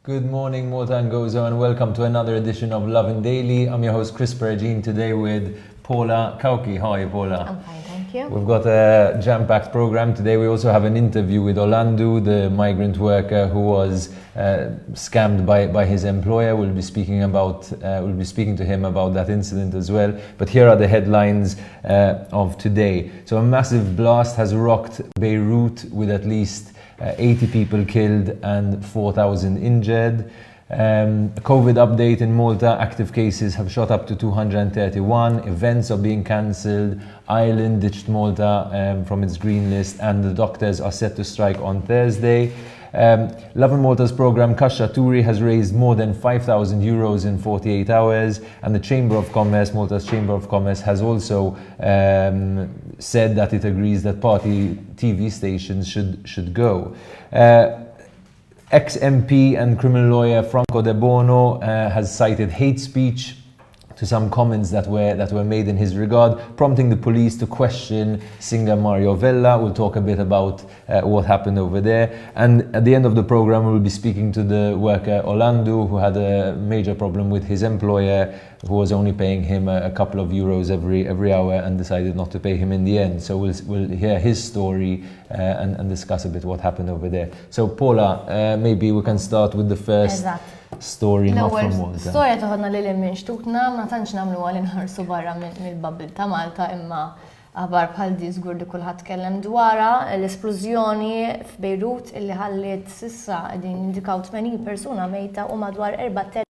Good morning, Malta and Gozo, and welcome to another edition of Lovin Daily. I'm your host, Chris Perugine, today with Paula Kauki. How are you, Paula? I'm fine, thank you. We've got a jam-packed program. Today we also have an interview with Olandu, the migrant worker who was scammed by his employer. We'll be speaking to him about that incident as well. But here are the headlines of today. So a massive blast has rocked Beirut with at least 80 people killed and 4,000 injured. COVID update in Malta, active cases have shot up to 231, events are being cancelled, Ireland ditched Malta from its green list, and the doctors are set to strike on Thursday. Lovin Malta's programme Kaxxaturi has raised more than €5,000 in 48 hours, and the Chamber of Commerce, Malta's Chamber of Commerce, has also said that it agrees that party TV stations should go. Ex-MP and criminal lawyer Franco Debono has cited hate speech to some comments that were made in his regard, prompting the police to question singer Mario Vella. We'll talk a bit about what happened over there. And at the end of the program, we'll be speaking to the worker Olandu, who had a major problem with his employer, who was only paying him a couple of euros every hour and decided not to pay him in the end. So we'll hear his story and discuss a bit what happened over there. So Paula, maybe we can start with the first story, not from Malta. Storja toħodna li l-min xtutna, ma tantx namlu għal inħarsu barra mill-babbil ta' Malta, imma aħbar bħal di żgur li kulħadd tkellem dwarha l-esplużjoni f'Beirut illi ħallet sissa qegħdin indikaw 80 persuna mejta u madwar 4,000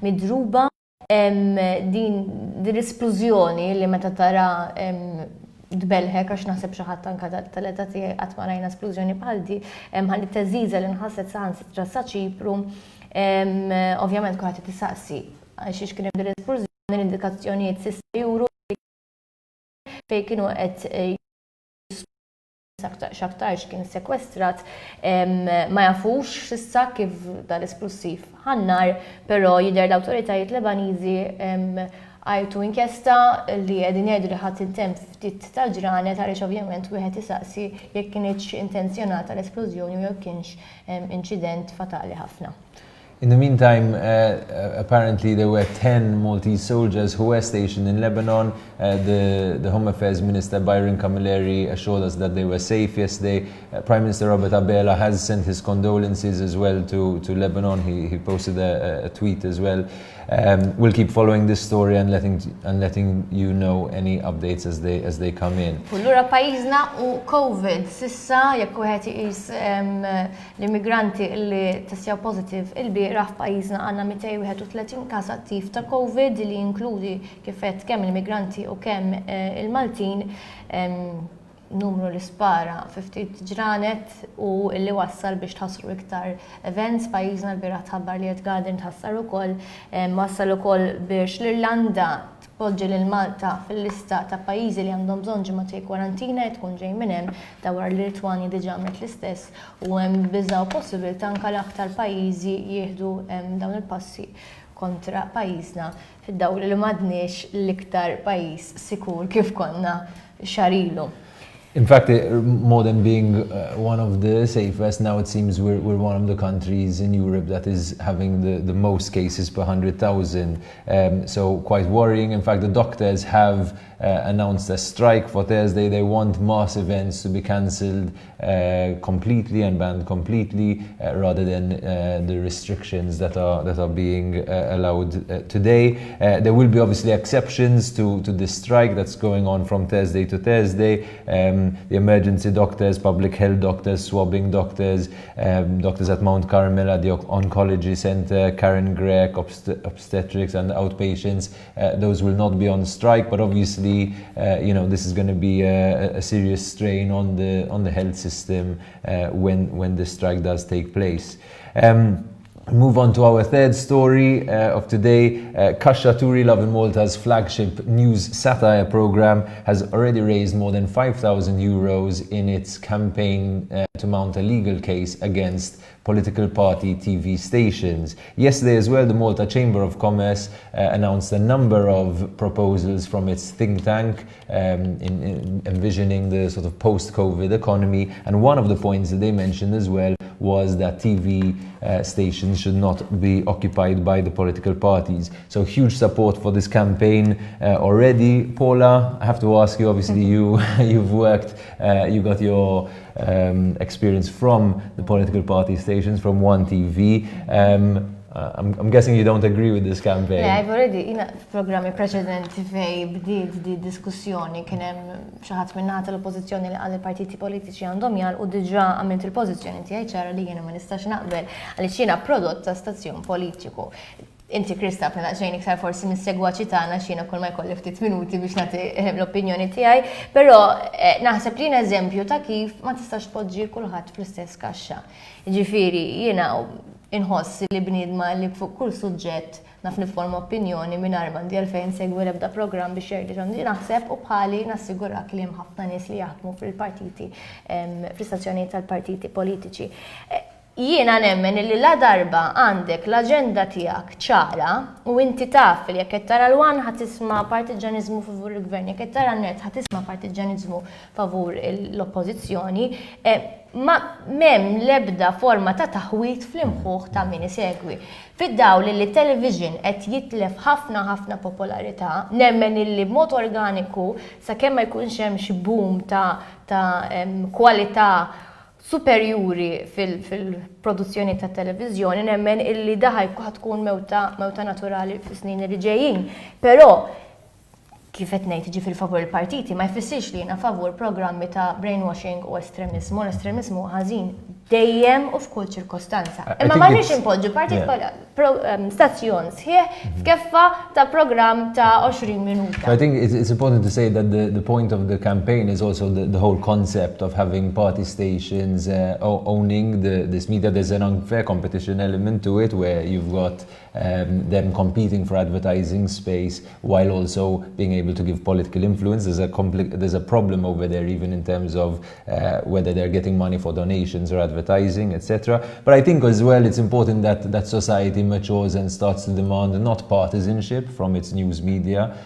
midruba. Din l-esplużjoni li meta tara dbelħek għax naħseb xi ħadd anke tal-età tiegħi qatt ma rajna esplużjoni bħal di, ħalli teżiża li nħasset saħansitra sa Ċipru. Ovvjament kulħadd tistaqsi għax kien hemm din l-esplużjoni l-indikazzjonijiet s'issa juru fejn kienu qed x'aktarx kien sekwestrat, ma jafux s'issa kif dal-esplusiv ħannar, però jidher l-awtoritajiet Lebaniżi għajtu inkjesta li qegħdin jgħidu li ħadd intemm ftit ta' ġranet għaliex ovvjament wieħed isaqsi jekk kienx intenzjonata l-esplużjoni u jekk kienx inċident fatali ħafna. In the meantime, apparently there were 10 Maltese soldiers who were stationed in Lebanon. The Home Affairs Minister Byron Camilleri assured us that they were safe yesterday. Prime Minister Robert Abela has sent his condolences as well to Lebanon. He posted a tweet as well. We'll keep following this story and letting you know any updates as they come in. Allura pajjiżna u COVID sissa jekk wieħed iqis l-immigranti li testjaw positive il-bieraħ f'pajjiżna għandna 231 każ attiv ta' COVID li jinkludi kif qed kemm il-migranti u kemm il-Maltin, numru li spara 50 ġranet u li wassal biex tħassru iktar events pajjiżna l-bieraħ tħabbar li qed Garden tħassar ukoll, wassal ukoll biex l-Irlanda tpoġġi lil Malta fil-lista ta' pajjiżi li għandhom bżonn ġimgħatej kwarantina tkun ġej minn hemm dwar l-Litwanja diġà għamlet l-istess u hemm biżgħu possibilità anke l-aktar pajjiżi jieħdu dawn il-passi kontra pajjiżna fid-dawl li m'għadniex l-iktar pajjiż sikur kif konna xahar ilu. In fact, more than being one of the safest, now it seems we're one of the countries in Europe that is having the most cases per 100,000. So quite worrying. In fact, the doctors have announced a strike for Thursday. They want mass events to be cancelled completely and banned completely rather than the restrictions that are being allowed today. There will be obviously exceptions to this strike that's going on from Thursday to Thursday. The emergency doctors, public health doctors, swabbing doctors, doctors at Mount Carmel, at the Oncology Center, Karen Gregg, obstetrics and outpatients, those will not be on strike, but obviously, this is going to be a serious strain on the health system when the strike does take place. Move on to our third story of today. Kaxxaturi, Lovin Malta's flagship news satire program, has already raised more than €5,000 in its campaign to mount a legal case against political party TV stations. Yesterday as well, the Malta Chamber of Commerce announced a number of proposals from its think tank in envisioning the sort of post-COVID economy. And one of the points that they mentioned as well was that TV stations should not be occupied by the political parties. So huge support for this campaign already. Paula, I have to ask you, obviously you've worked, you got your experience from the political party stations, from One TV. I'm guessing you don't agree with this campaign. Yeah, I've already, programmi preċedenti fej bdiet di diskussjoni kien hemm xi ħadd minn naħa tal-oppożizzjoni li qal il-partiti politiċi għandhom u diġà għamilt il-pożizzjoni tiegħi ċara li jiena ma nistax naqbel għaliex jiena prodott ta' stazzjon politiku. Inti Krista b'na daqsxejn iktar forsi mis-segwaċi tagħna x'jiena kull ma jkolli ftit minuti biex nagħti l-opinjoni tiegħi, però naħseb li eżempju ta' kif ma tistax tpoġġi kulħadd fl-istess kaxxa. Jiġifieri jiena inħoss li bniedma li fuq kull suġġett naf nifforma opinjoni mingħajr m'għandi għalfejn segwi l-ebda programm biex jerdi ġondi naħseb u bħali nassigurak li hemm ħafna nies li jaħdmu fil-partiti fl-istazzjonijiet tal-partiti politiċi. Jiena nemmen li la darba għandek l-aġenda tiegħek ċara u inti taf li jekk qed tara l-wan ħadd tisma' partiġaniżmu favur il-gvern, jekk qed tara n-net ħadd tisma' partiġaniżmu favur l-oppożizzjoni, ma m'hemm l-ebda forma ta' taħwit fl-imħuħ ta' min isegwi. Fid-dawl li television qed jitlef ħafna popolarità, nemmen illi b'mod organiku sakemm ma jkunx hemm xi boom ta' kwalità superjuri fil-produzzjoni ta' televizjoni, nemmen illi daħaj tkun mewta naturali fis-snin li ġejjin. Però kif qed ngħid jiġi fil-favur il-partiti ma jfissirx li jiena favur programmi ta' brainwashing u estremizmu. L-estremizmu ħażin dejjem u f'kull ċirkostanza. Imma ma nix impoġġu partit stazzjon sħiħ f'keffa ta' programm ta' 20 minuta. I think it's important to say that the point of the campaign is also the whole concept of having party stations owning this media. There's an unfair competition element to it where you've got them competing for advertising space while also being able to give political influence. There's a problem over there even in terms of whether they're getting money for donations or advertising, etc. But I think as well it's important that society matures and starts to demand not partisanship from its news media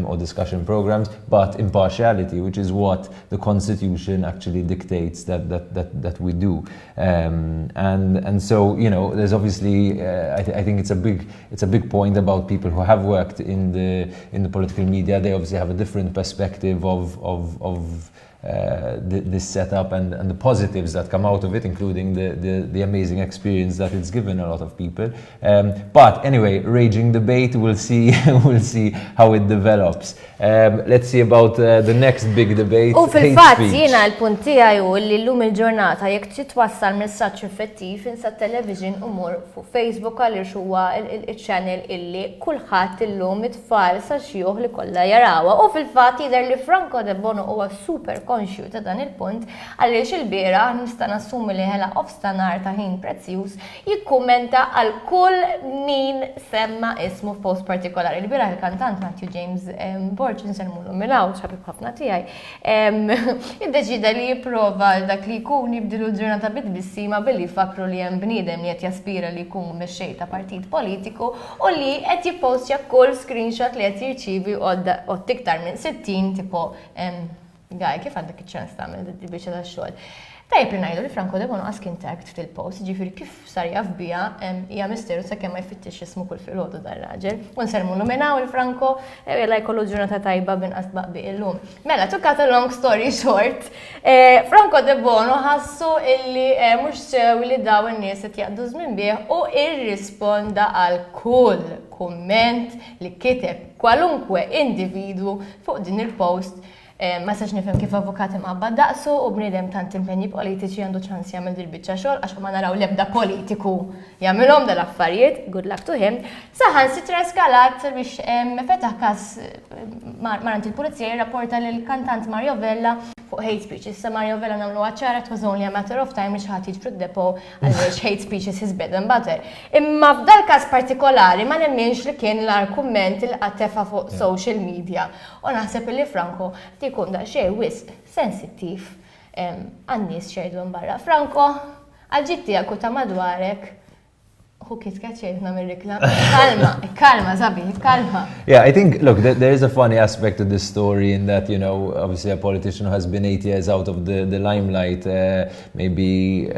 or discussion programs, but impartiality, which is what the Constitution actually dictates that we do. And so, there's obviously, I think it's a big point about people who have worked in the political media. They obviously have a different perspective of this setup and the positives that come out of it, including the amazing experience that it's given a lot of people. But anyway, raging debate, we'll see how it develops. Let's see about the next big debate. U fil-fatt jiena l-punt tiegħi hu li llum il-ġurnata jekk titwassal messaġġ effettiv insa television u mur fuq Facebook għaliex huwa il-channel illi kulħadd illum it-tfal sa xjuħ li kollha jarawha. U fil-fatt jidher li Franco Debono huwa super konxju ta' dan il-punt għaliex il-biera nista' nassumi li ħela ofstanar ta' ħin prezzjuż jikkummenta għal kull min semma ismu f'post partikolari. Il-biera il-kantant Matthew James Borch nsemmu milaw ċabib ħafna tiegħi. Iddeċida li jipprova dak li jkun jibdilu l-ġurnata bid-bissima billi fakru li hemm bniedem li qed jaspira li jkun mexxej ta' partit politiku u li qed jippostja kull screenshot li qed jirċievi għod iktar minn 60 tipo Gaj, kif għandek iċ-ċans tagħmel biex ta' xogħol. Tajb li ngħidu li Franco Debono ask intact fil-post, ġifieri kif sar jaf biha hija misteru sakemm ma jfittix ismu kull filgħodu dar-raġel. U nsermu nominaw il-Franco jella jkollu ġurnata tajba binqas baqbi illum. Mela, to cut a long story short, Franco Debono ħassu illi mhux sewi li daw in-nies qed jaqdu żmien bih u irrisponda għal kull kumment li kiteb kwalunkwe individwu fuq din il-post. Ma sax nifhem kif avukat imqabba daqsu u bniedem tant impenji politiċi għandu ċans jagħmel dil-biċċa xogħol għax ma naraw l-ebda politiku jagħmilhom dal-affarijiet, good luck to him. Saħan sitra eskalat biex fetaħ każ marant il-pulizija jirrapporta lil kantant Mario Vella fuq hate speech. Issa Mario Vella nagħmlu ċara it was only a matter of time li ħadd jiġbru d-depo għaliex hate speech is his bread and butter. Imma f'dal każ partikolari ma nemminx li kien l-argument li qatefa fuq social media. U naħseb li Franco tikun da xej wisq sensittiv għannis xejdu barra. Franco, għalġitti għaku ta' madwarek, who kids catching America? Calma, Zabi, calma. Yeah, I think, look, there is a funny aspect to this story in that, you know, obviously a politician who has been 8 years out of the limelight maybe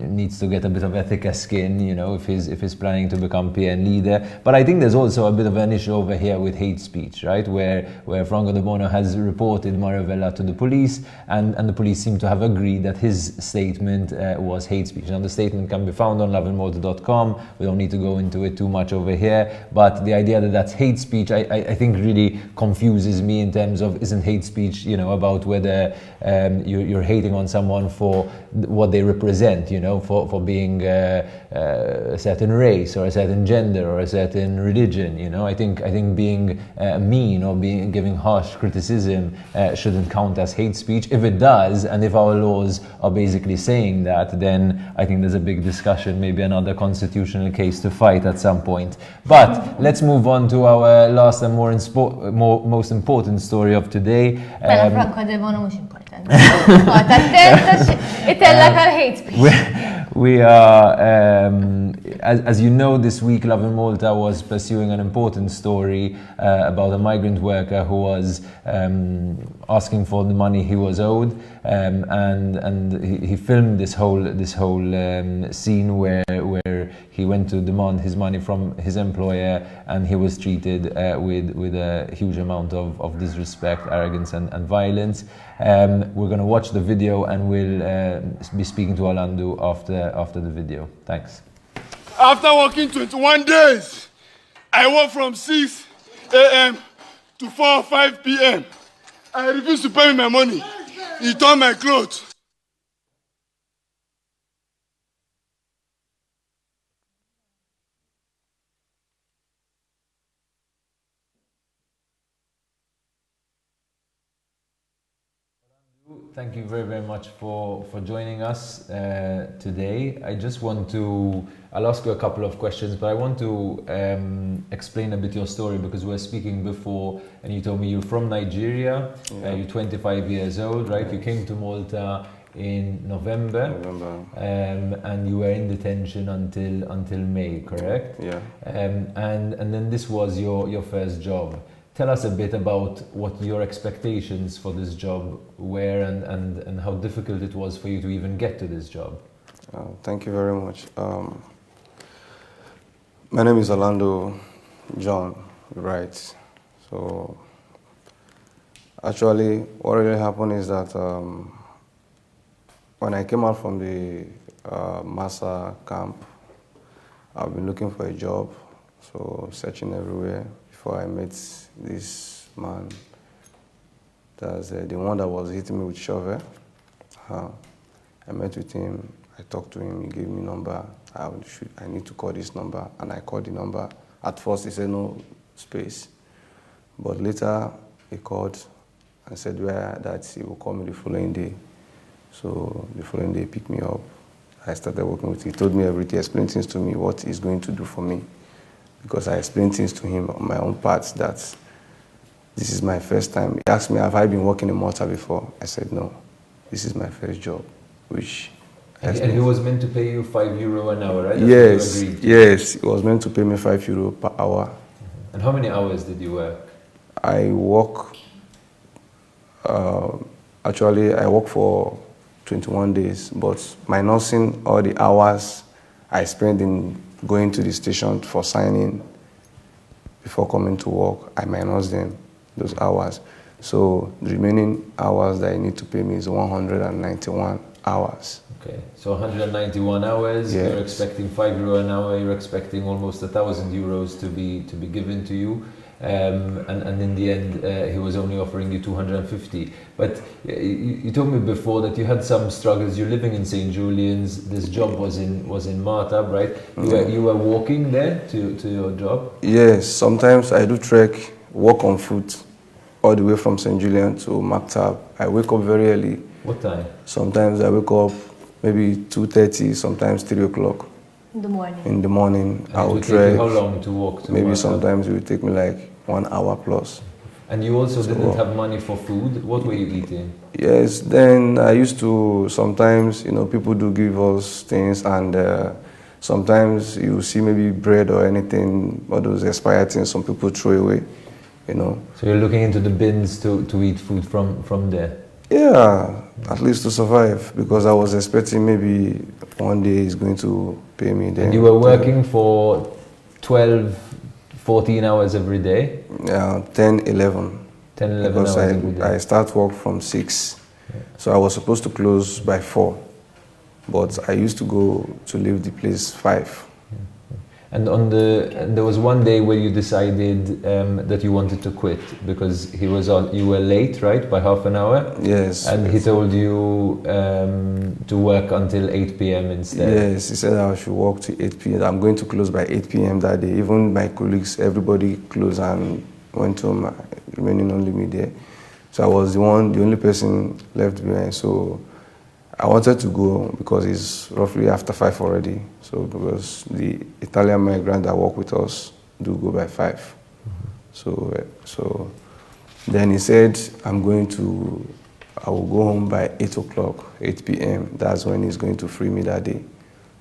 needs to get a bit of ethical skin, you know, if he's planning to become PN leader. But I think there's also a bit of an issue over here with hate speech, right? Where Franco Debono has reported Maravella to the police and the police seem to have agreed that his statement was hate speech. Now, the statement can be found on lovindaily.com. We don't need to go into it too much over here, but the idea that that's hate speech, I think really confuses me in terms of, isn't hate speech, you know, about whether you're hating on someone for what they represent, you know, for being a certain race or a certain gender or a certain religion, you know. I think being mean or giving harsh criticism shouldn't count as hate speech. If it does, and if our laws are basically saying that, then I think there's a big discussion, maybe another constitutional case to fight at some point. But let's move on to our last and most important story of today. Franco Debono mhux importanti. Hate speech. We are, as you know, this week Lovin Malta was pursuing an important story about a migrant worker who was asking for the money he was owed, and he filmed this whole scene where he went to demand his money from his employer, and he was treated with a huge amount of disrespect, arrogance, and violence. We're going to watch the video, and we'll be speaking to Olandu after the video. Thanks. After working 21 days, I work from 6 a.m. to 4 or 5 p.m. I refuse to pay me my money. He tore my clothes. Thank you very, very much for joining us today. I just want to, I'll ask you a couple of questions, but I want to explain a bit your story, because we were speaking before and you told me you're from Nigeria, you're 25 years old, right? Yes. You came to Malta in November. And you were in detention until May, correct? Yeah. And then this was your first job. Tell us a bit about what your expectations for this job were, and how difficult it was for you to even get to this job. Thank you very much. My name is Olandu John, right? So actually what really happened is that when I came out from the Massa camp, I've been looking for a job, so searching everywhere before I met this man. That's the one that was hitting me with shovel. I met with him, I talked to him, he gave me number. I need to call this number, and I called the number. At first he said no space, but later he called and said that he will call me the following day. So the following day he picked me up. I started working with him. He told me everything, explained things to me, what he's going to do for me. Because I explained things to him on my own part, that this is my first time. He asked me, have I been working in Malta before? I said, no, this is my first job, which... And he was meant to pay you €5 an hour, right? That's yes, he was meant to pay me €5 per hour. And how many hours did you work? I work, actually I work for 21 days, but minusing all the hours I spent in going to the station for signing before coming to work, I minus them, those hours. So the remaining hours that I need to pay me is 191 hours. Okay, so 191 hours, yes. You're expecting €5 an hour, you're expecting almost €1,000 to be given to you. And in the end, he was only offering you 250. But you told me before that you had some struggles. You're living in St. Julian's. This job was in Malta, right? You were walking there to your job? Yes, sometimes I do trek, walk on foot, all the way from St. Julian to Maktab. I wake up very early. What time? Sometimes I wake up maybe 2:30, sometimes 3 o'clock. In the morning? In the morning, I will trek. How long to walk to maybe Malta? Sometimes it will take me like 1 hour plus. And you also didn't have money for food. What were you eating? Yes, then I used to sometimes, people do give us things, and sometimes you see maybe bread or anything, or those expired things some people throw away, So you're looking into the bins to eat food from there? Yeah, at least to survive, because I was expecting maybe one day he's going to pay me. Then and you were working for 12, 14 hours every day? Yeah, 10, 11. 10, 11 because hours every day. I start work from 6. Yeah. So I was supposed to close by 4. But I used to go to leave the place 5. And there was one day where you decided that you wanted to quit because you were late, right, by half an hour? Yes. And he told you to work until 8 p.m. instead? Yes, he said I should work to 8 p.m. I'm going to close by 8 p.m. that day. Even my colleagues, everybody closed and went home, remaining only me there. So I was the only person left behind. So I wanted to go because it's roughly after 5 already. So because the Italian migrant that work with us do go by 5. So then he said, I will go home by 8 o'clock, 8 p.m. That's when he's going to free me that day.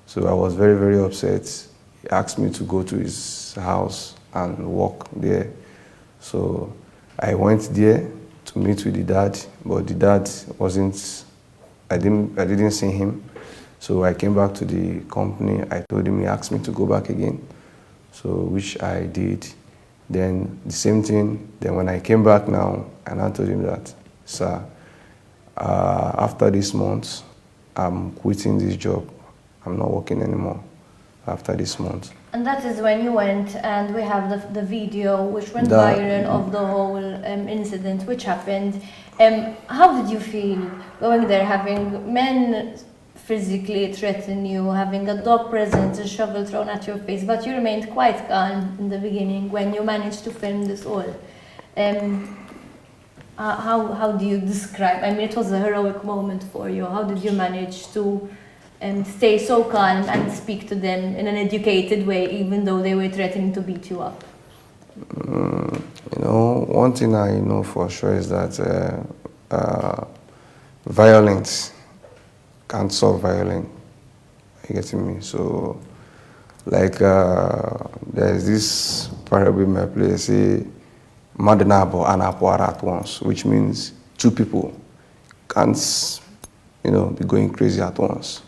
So I was very, very upset. He asked me to go to his house and walk there. So I went there to meet with the dad, but the dad I didn't see him. So I came back to the company. I told him, he asked me to go back again, so which I did. Then the same thing. Then when I came back now, and I told him that, sir, after this month, I'm quitting this job. I'm not working anymore after this month. And that is when you went, and we have the video which went viral of the whole incident which happened. How did you feel going there, having men physically threaten you, having a dog present, a shovel thrown at your face, but you remained quite calm in the beginning when you managed to film this all? How do you describe? I mean, it was a heroic moment for you. How did you manage to stay so calm and speak to them in an educated way, even though they were threatening to beat you up? One thing I know for sure is that violence can't solve violence. You getting me? So, like, there's this parable in my place, say, Madanabo and Apuara at once, which means 2 people can't, be going crazy at once.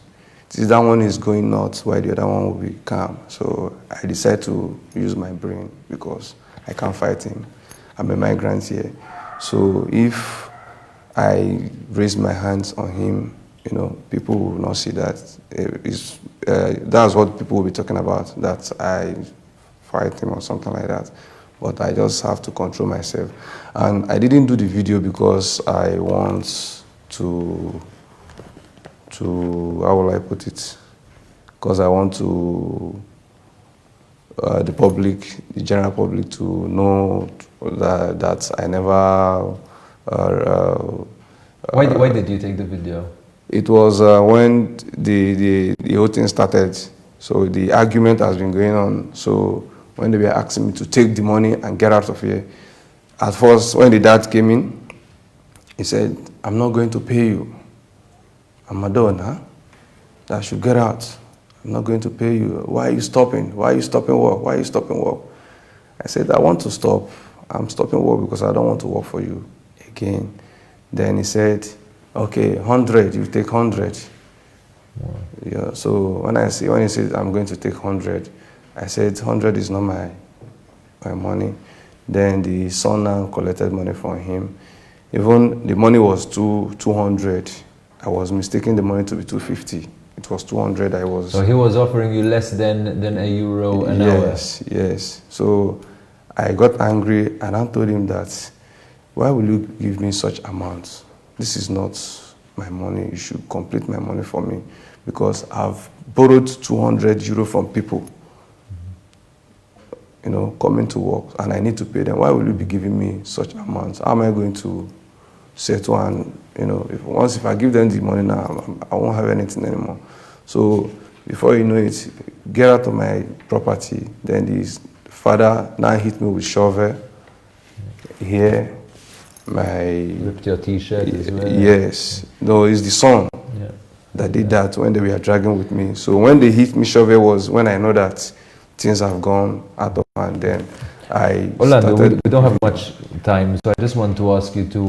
That one is going nuts, while the other one will be calm. So I decided to use my brain because I can't fight him. I'm a migrant here. So if I raise my hands on him, people will not see that. That's what people will be talking about, that I fight him or something like that. But I just have to control myself. And I didn't do the video because I want to how will I put it? Because I want to the general public to know that I never. Why did you take the video? It was when the whole thing started. So the argument has been going on. So when they were asking me to take the money and get out of here, at first when the dad came in, he said, "I'm not going to pay you. I'm a donor. That should get out. I'm not going to pay you. Why are you stopping? Why are you stopping work? Why are you stopping work?" I said, "I want to stop. I'm stopping work because I don't want to work for you again." Then he said, "Okay, 100, you take 100. Wow. Yeah, so when he said, "I'm going to take 100, I said, 100 is not my money. Then the son now collected money from him. Even the money was 200. I was mistaking the money to be 250. It was 200. So he was offering you less than €1 an hour? Yes. So I got angry and I told him that, why will you give me such amounts? This is not my money. You should complete my money for me because I've borrowed €200 from people, coming to work, and I need to pay them. Why will you be giving me such amounts? How am I going to settle? And if I give them the money now, I won't have anything anymore. So before you know it, get out of my property. Then his father now hit me with shovel here, Ripped your t-shirt as well. Yes. No, it's the son Yeah. that did that when they were dragging with me. So when they hit me shovel was when I know that things have gone out of hand. Then I Olandu, started. we don't have much time, so I just want to ask you to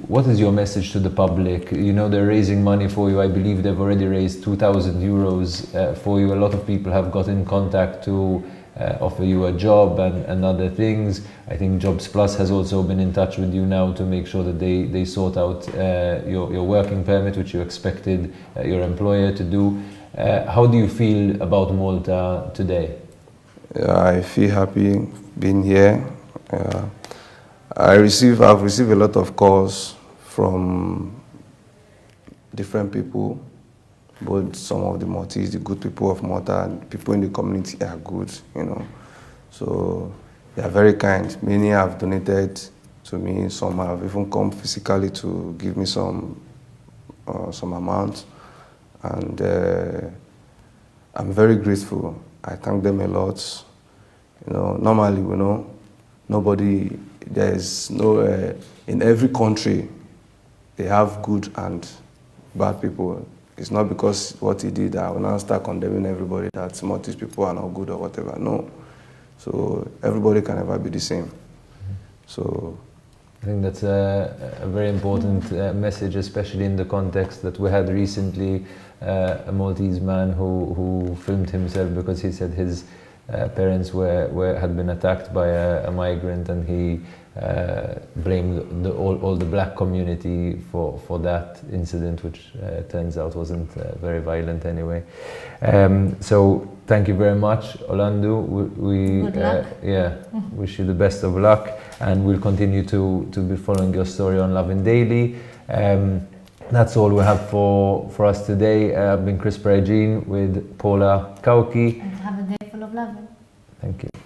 what is your message to the public? You know, they're raising money for you. I believe they've already raised 2,000 euros for you. A lot of people have got in contact to offer you a job and other things. I think Jobs Plus has also been in touch with you now to make sure that they sort out your working permit, which you expected your employer to do. How do you feel about Malta today? I feel happy being here. I've received a lot of calls from different people, both some of the Maltese, the good people of Malta, and people in the community are good, you know. So they are very kind. Many have donated to me. Some have even come physically to give me some amount, and I'm very grateful. I thank them a lot. You know, normally, you know, nobody, there's no, in every country, they have good and bad people. It's not because what he did, I will now start condemning everybody that Maltese people are not good or whatever. No. So everybody can never be the same. So I think that's a very important message, especially in the context that we had recently a Maltese man who filmed himself because he said his parents had been attacked by a migrant, and he blamed all the black community for that incident, which turns out wasn't very violent anyway. So thank you very much, Olandu. Good luck. Wish you the best of luck, and we'll continue to be following your story on Lovin Daily. That's all we have for us today. I've been Chris Peragine with Paula Kauki. And have a day full of love. Thank you.